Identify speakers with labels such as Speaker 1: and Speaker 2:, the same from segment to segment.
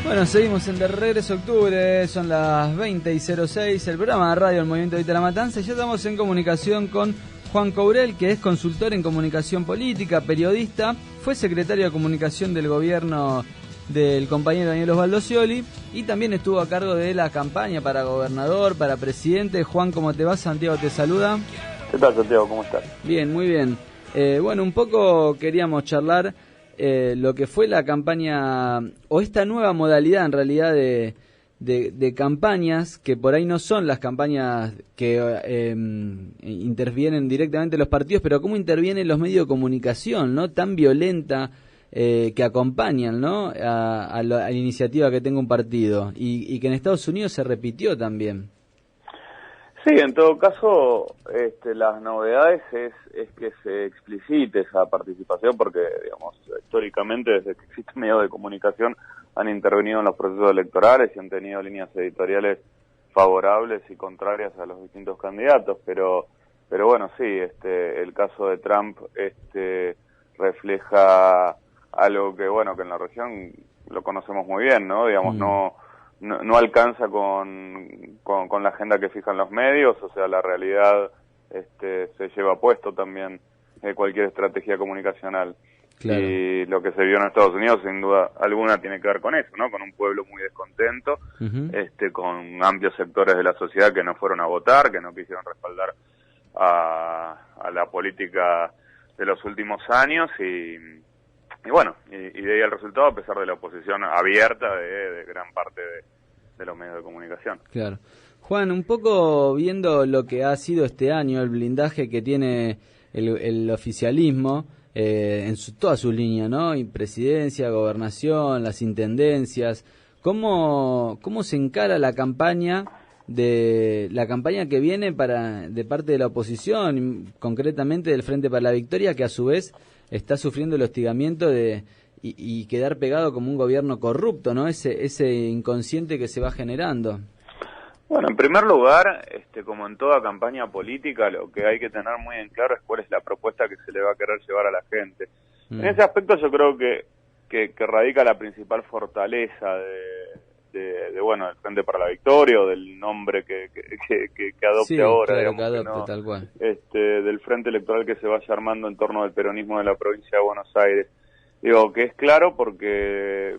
Speaker 1: Bueno, seguimos en De Regreso Octubre, son las 20:06, el programa de radio del Movimiento Evita la Matanza, y ya estamos en comunicación con Juan Courel, que es consultor en comunicación política, periodista, fue secretario de comunicación del gobierno del compañero Daniel Osvaldo Scioli, y también estuvo a cargo de la campaña para gobernador, para presidente. Juan, ¿cómo te va? Santiago te saluda.
Speaker 2: ¿Qué tal, Santiago? ¿Cómo estás?
Speaker 1: Bien, muy bien. Bueno, un poco queríamos charlar lo que fue la campaña, o esta nueva modalidad en realidad de campañas, que por ahí no son las campañas que intervienen directamente los partidos, pero cómo intervienen los medios de comunicación, ¿no? Tan violenta, que acompañan, ¿no? a la iniciativa que tenga un partido, y que en Estados Unidos se repitió también.
Speaker 2: Sí, en todo caso, las novedades es que se explicite esa participación, porque, digamos, históricamente, desde que existen medios de comunicación, han intervenido en los procesos electorales y han tenido líneas editoriales favorables y contrarias a los distintos candidatos, pero bueno, sí, el caso de Trump refleja algo que, bueno, que en la región lo conocemos muy bien, ¿no? Digamos, no alcanza con la agenda que fijan los medios, o sea, la realidad se lleva puesto también cualquier estrategia comunicacional. Claro. Y lo que se vio en Estados Unidos, sin duda alguna, tiene que ver con eso, ¿no? Con un pueblo muy descontento, con amplios sectores de la sociedad que no fueron a votar, que no quisieron respaldar a la política de los últimos años, y bueno, y de ahí el resultado, a pesar de la oposición abierta de gran parte de los medios de comunicación.
Speaker 1: Claro. Juan, un poco viendo lo que ha sido este año, el blindaje que tiene el oficialismo en toda su línea, ¿no? Y presidencia, gobernación, las intendencias, ¿cómo se encara la campaña que viene de parte de la oposición, concretamente del Frente para la Victoria, que a su vez está sufriendo el hostigamiento y quedar pegado como un gobierno corrupto, ¿no? Ese inconsciente que se va generando.
Speaker 2: Bueno, en primer lugar, como en toda campaña política, lo que hay que tener muy en claro es cuál es la propuesta que se le va a querer llevar a la gente. En ese aspecto yo creo que radica la principal fortaleza bueno, del Frente para la Victoria, o del nombre que adopte, sí, ahora,
Speaker 1: claro,
Speaker 2: digamos,
Speaker 1: que adopte, tal cual.
Speaker 2: Del frente electoral que se vaya armando en torno del peronismo de la provincia de Buenos Aires. Digo que es claro porque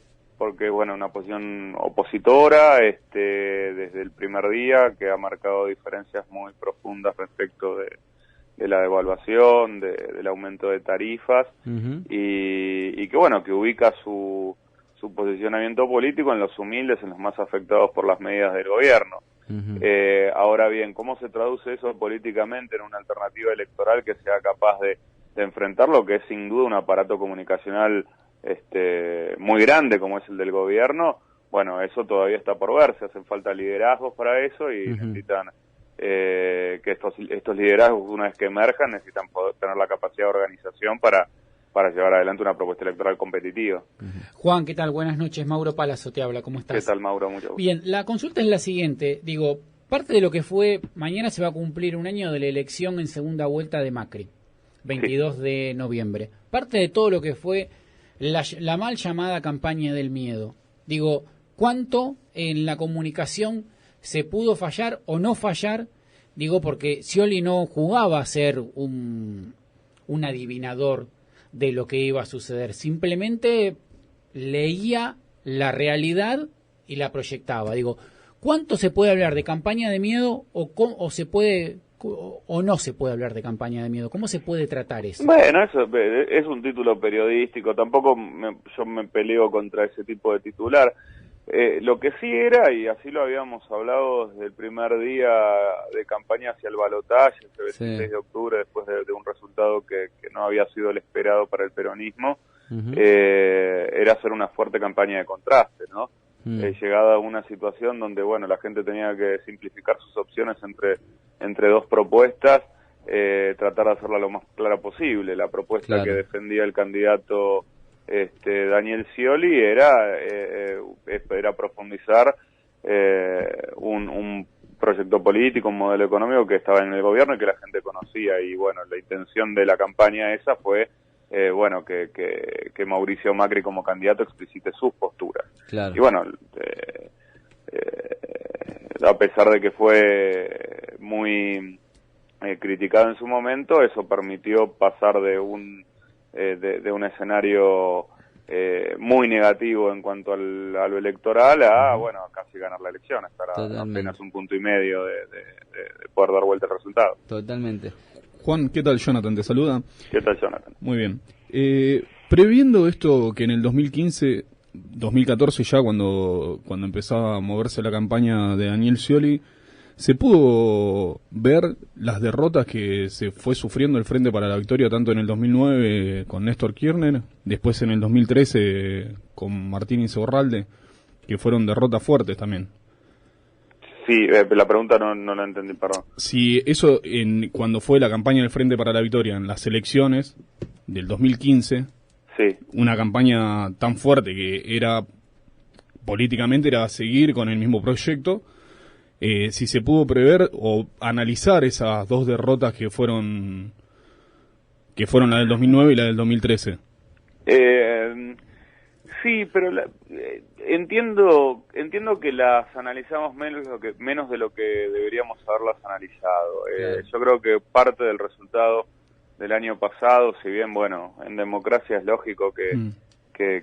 Speaker 2: bueno, una posición opositora desde el primer día, que ha marcado diferencias muy profundas respecto de la devaluación, del aumento de tarifas, y que bueno, que ubica su posicionamiento político en los humildes, en los más afectados por las medidas del gobierno. Ahora bien, ¿cómo se traduce eso políticamente en una alternativa electoral que sea capaz de enfrentar lo que es sin duda un aparato comunicacional muy grande como es el del gobierno? Bueno, eso todavía está por verse, hacen falta liderazgos para eso, y necesitan que estos liderazgos, una vez que emerjan, necesitan poder tener la capacidad de organización para llevar adelante una propuesta electoral competitiva.
Speaker 3: Juan, ¿qué tal? Buenas noches, Mauro Palazzo te habla, ¿cómo estás?
Speaker 2: ¿Qué tal, Mauro? Mucho gusto.
Speaker 3: Bien, la consulta es la siguiente, digo, parte de lo que fue, mañana se va a cumplir un año de la elección en segunda vuelta de Macri, 22 de noviembre. Parte de todo lo que fue la mal llamada campaña del miedo. Digo, ¿cuánto en la comunicación se pudo fallar o no fallar? Digo, porque Scioli no jugaba a ser un adivinador de lo que iba a suceder, simplemente leía la realidad y la proyectaba. Digo, ¿cuánto se puede hablar de campaña de miedo o se puede o no se puede hablar de campaña de miedo? ¿Cómo se puede tratar eso?
Speaker 2: Bueno, eso es un título periodístico, tampoco yo me peleo contra ese tipo de titular. Lo que sí era, y así lo habíamos hablado desde el primer día de campaña hacia el balotaje, ese 26 de octubre, después de un resultado que no había sido el esperado para el peronismo, era hacer una fuerte campaña de contraste, ¿no? Llegada a una situación donde, bueno, la gente tenía que simplificar sus opciones entre dos propuestas, tratar de hacerla lo más clara posible. La propuesta que defendía el candidato Daniel Scioli era profundizar un proyecto político, un modelo económico que estaba en el gobierno y que la gente conocía, y bueno, la intención de la campaña esa fue bueno, que Mauricio Macri como candidato explicite sus posturas.
Speaker 1: Claro.
Speaker 2: Y bueno, a pesar de que fue muy criticado en su momento, eso permitió pasar de un escenario muy negativo en cuanto a lo electoral a, bueno, casi ganar la elección, estar a apenas un punto y medio de poder dar vuelta al resultado.
Speaker 1: Totalmente.
Speaker 4: Juan, ¿qué tal? Jonathan te saluda.
Speaker 2: ¿Qué tal, Jonathan?
Speaker 4: Muy bien. Previendo esto que en el 2014 ya cuando empezaba a moverse la campaña de Daniel Scioli, ¿se pudo ver las derrotas que se fue sufriendo el Frente para la Victoria tanto en el 2009 con Néstor Kirchner, después en el 2013 con Martín Insaurralde, que fueron derrotas fuertes también?
Speaker 2: Sí, la pregunta no la entendí, perdón.
Speaker 4: Si eso, cuando fue la campaña del Frente para la Victoria en las elecciones del 2015,
Speaker 2: sí,
Speaker 4: una campaña tan fuerte que era políticamente era seguir con el mismo proyecto, si se pudo prever o analizar esas dos derrotas que fueron la del 2009 y la del 2013.
Speaker 2: Sí, pero entiendo que las analizamos menos de lo que deberíamos haberlas analizado. Yo creo que parte del resultado del año pasado, si bien, bueno, en democracia es lógico que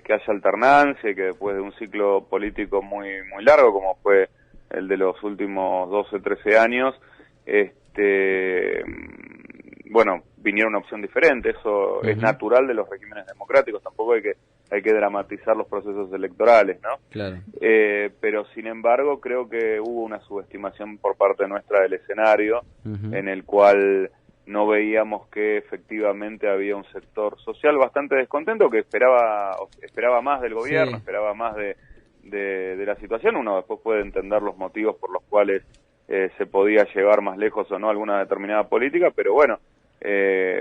Speaker 2: haya alternancia y que después de un ciclo político muy largo, como fue el de los últimos 12, 13 años, bueno, viniera una opción diferente. Eso es natural de los regímenes democráticos, tampoco hay que dramatizar los procesos electorales, ¿no?
Speaker 1: Claro.
Speaker 2: Pero sin embargo creo que hubo una subestimación por parte nuestra del escenario, en el cual no veíamos que efectivamente había un sector social bastante descontento que esperaba más del gobierno,
Speaker 1: sí,
Speaker 2: esperaba más de la situación. Uno después puede entender los motivos por los cuales se podía llevar más lejos o no alguna determinada política, pero bueno,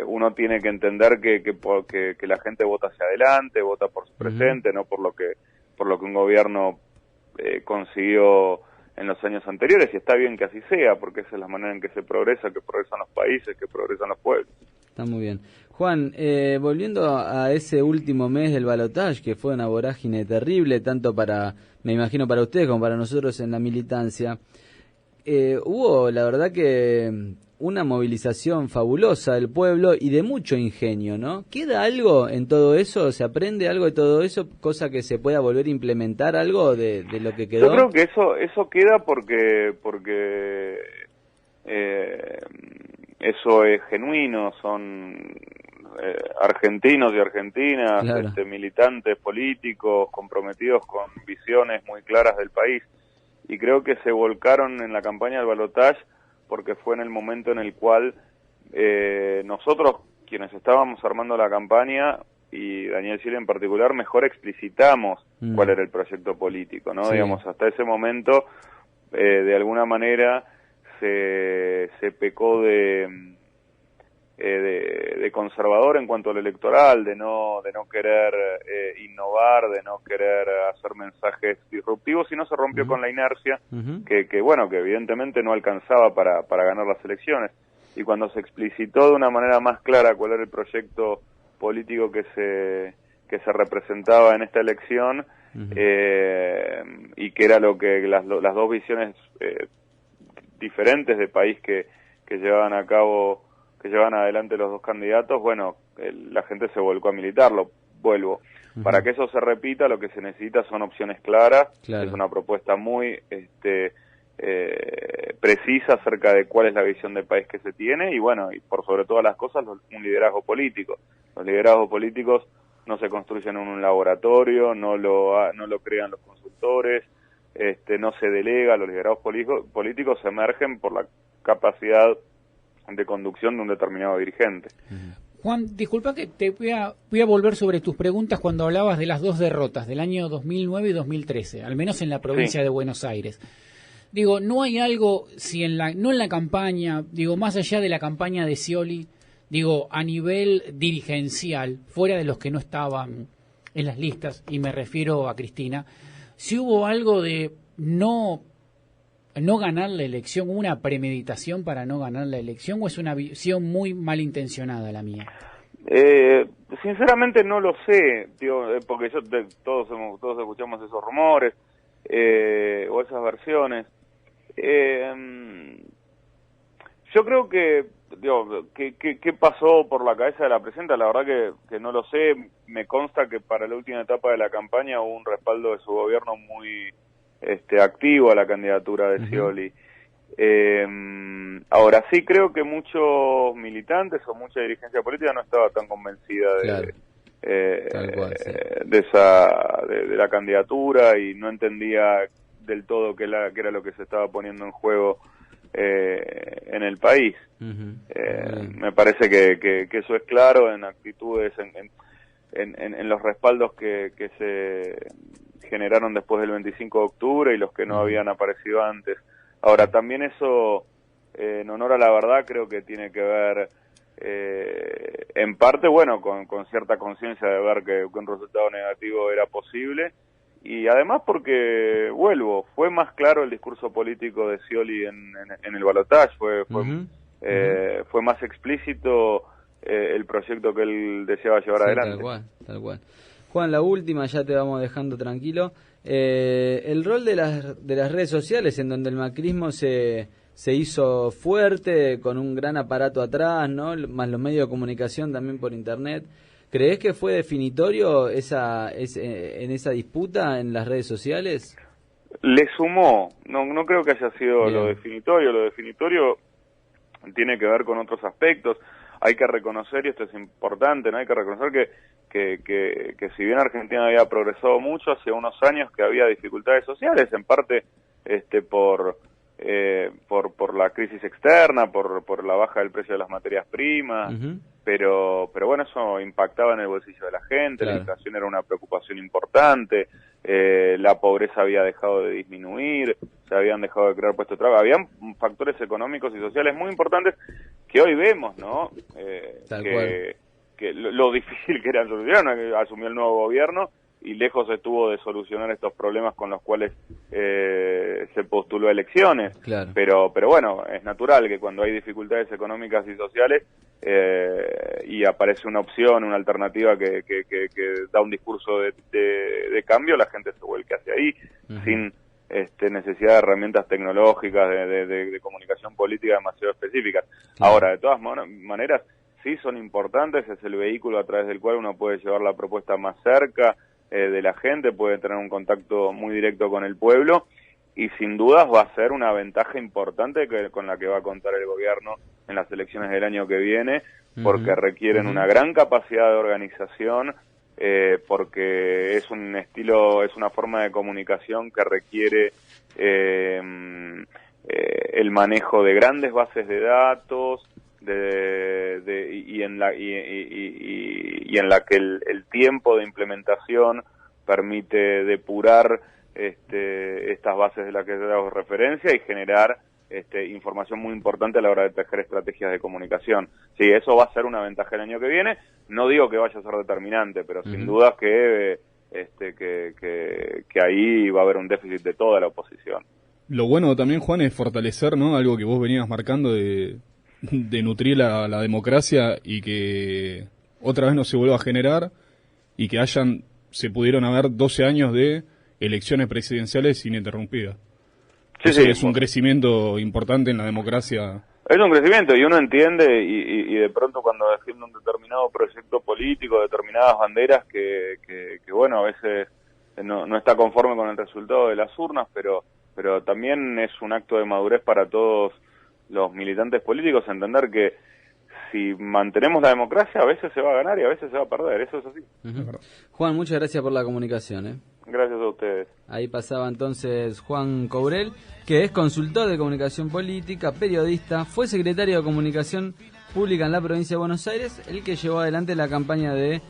Speaker 2: uno tiene que entender que la gente vota hacia adelante, vota por su presente, no por lo que un gobierno consiguió en los años anteriores, y está bien que así sea, porque esa es la manera en que se progresa, que progresan los países, que progresan los pueblos.
Speaker 1: Está muy bien. Juan, volviendo a ese último mes del balotaje, que fue una vorágine terrible, tanto me imagino para ustedes como para nosotros en la militancia, hubo, la verdad que una movilización fabulosa del pueblo y de mucho ingenio, ¿no? ¿Queda algo en todo eso? ¿Se aprende algo de todo eso? ¿Cosa que se pueda volver a implementar algo de lo que quedó?
Speaker 2: Yo creo que eso queda porque eso es genuino, son argentinos y argentinas,
Speaker 1: claro,
Speaker 2: militantes políticos comprometidos con visiones muy claras del país, y creo que se volcaron en la campaña del balotaje porque fue en el momento en el cual nosotros, quienes estábamos armando la campaña, y Daniel Scioli en particular, mejor explicitamos cuál era el proyecto político, ¿no? Sí. Digamos, hasta ese momento, de alguna manera, se pecó de conservador en cuanto al electoral, de no querer innovar, de no querer hacer mensajes disruptivos, y no se rompió con la inercia que bueno, que evidentemente no alcanzaba para ganar las elecciones. Y cuando se explicitó de una manera más clara cuál era el proyecto político que se representaba en esta elección, y que era lo que las dos visiones diferentes de país que llevaban adelante los dos candidatos, bueno, la gente se volcó a militarlo. Vuelvo. Para que eso se repita, lo que se necesita son opciones claras, es una propuesta muy precisa acerca de cuál es la visión de país que se tiene, y bueno, y por sobre todas las cosas, un liderazgo político. Los liderazgos políticos no se construyen en un laboratorio, no lo crean los consultores, no se delega. Los liderazgos políticos emergen por la capacidad de conducción de un determinado dirigente.
Speaker 3: Juan, disculpa que te voy a volver sobre tus preguntas cuando hablabas de las dos derrotas del año 2009 y 2013, al menos en la provincia de Buenos Aires. Digo, ¿no hay algo, no en la campaña, digo, más allá de la campaña de Scioli, digo, a nivel dirigencial, fuera de los que no estaban en las listas, y me refiero a Cristina, si hubo algo de no ganar la elección, una premeditación para no ganar la elección, o es una visión muy malintencionada la mía?
Speaker 2: Sinceramente no lo sé, tío, porque todos escuchamos esos rumores o esas versiones. Yo creo que, digo, ¿qué pasó por la cabeza de la presidenta? La verdad que no lo sé. Me consta que para la última etapa de la campaña hubo un respaldo de su gobierno muy activo a la candidatura de Scioli. Ahora sí creo que muchos militantes o mucha dirigencia política no estaba tan convencida
Speaker 1: Claro. Tal cual, sí.
Speaker 2: de la candidatura y no entendía del todo qué era lo que se estaba poniendo en juego en el país. Me parece que eso es claro en actitudes, en los respaldos que se generaron después del 25 de octubre y los que no habían aparecido antes. Ahora, también eso, en honor a la verdad, creo que tiene que ver, en parte, bueno, con cierta conciencia de ver que un resultado negativo era posible, y además porque, vuelvo, fue más claro el discurso político de Scioli en el balotaje, fue más explícito el proyecto que él deseaba llevar adelante.
Speaker 1: Tal cual. Juan, la última, ya te vamos dejando tranquilo. El rol de las redes sociales, en donde el macrismo se hizo fuerte, con un gran aparato atrás, ¿no? Más los medios de comunicación también por internet. ¿Creés que fue definitorio en esa disputa en las redes sociales?
Speaker 2: Le sumó, no creo que haya sido lo definitorio tiene que ver con otros aspectos. Hay que reconocer, y esto es importante, ¿no? Hay que reconocer que si bien Argentina había progresado mucho, hace unos años que había dificultades sociales, en parte por la crisis externa, por la baja del precio de las materias primas, pero bueno, eso impactaba en el bolsillo de la gente, claro. La inflación era una preocupación importante, la pobreza había dejado de disminuir, se habían dejado de crear puestos de trabajo, habían factores económicos y sociales muy importantes que hoy vemos, ¿no? Que lo difícil que era solucionar, asumió el nuevo gobierno y lejos estuvo de solucionar estos problemas con los cuales se postuló a elecciones.
Speaker 1: Claro.
Speaker 2: Pero bueno, es natural que cuando hay dificultades económicas y sociales y aparece una opción, una alternativa que da un discurso de cambio, la gente se vuelque hacia ahí, sin necesidad de herramientas tecnológicas, de comunicación política demasiado específicas. Ahora, de todas maneras, sí son importantes, es el vehículo a través del cual uno puede llevar la propuesta más cerca de la gente, puede tener un contacto muy directo con el pueblo, y sin dudas va a ser una ventaja importante con la que va a contar el gobierno en las elecciones del año que viene, porque requieren una gran capacidad de organización, porque es un estilo, es una forma de comunicación que requiere el manejo de grandes bases de datos, y en la que el tiempo de implementación permite depurar estas bases de las que damos referencia y generar información muy importante a la hora de tejer estrategias de comunicación. Sí, eso va a ser una ventaja el año que viene. No digo que vaya a ser determinante, pero sin duda que ahí va a haber un déficit de toda la oposición.
Speaker 4: Lo bueno también, Juan, es fortalecer, ¿no? Algo que vos venías marcando de nutrir la democracia y que otra vez no se vuelva a generar y que se pudieron haber 12 años de elecciones presidenciales ininterrumpidas. Sí, es un crecimiento importante en la democracia.
Speaker 2: Es un crecimiento y uno entiende y de pronto cuando defiende un determinado proyecto político, determinadas banderas que bueno, a veces no está conforme con el resultado de las urnas, pero también es un acto de madurez para todos los militantes políticos entender que si mantenemos la democracia a veces se va a ganar y a veces se va a perder, eso es así.
Speaker 1: Juan, muchas gracias por la comunicación.
Speaker 2: Gracias a ustedes.
Speaker 1: Ahí pasaba entonces Juan Courel, que es consultor de comunicación política, periodista, fue secretario de comunicación pública en la provincia de Buenos Aires, el que llevó adelante la campaña de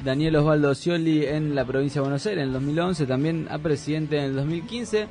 Speaker 1: Daniel Osvaldo Scioli en la provincia de Buenos Aires en el 2011, también a presidente en el 2015.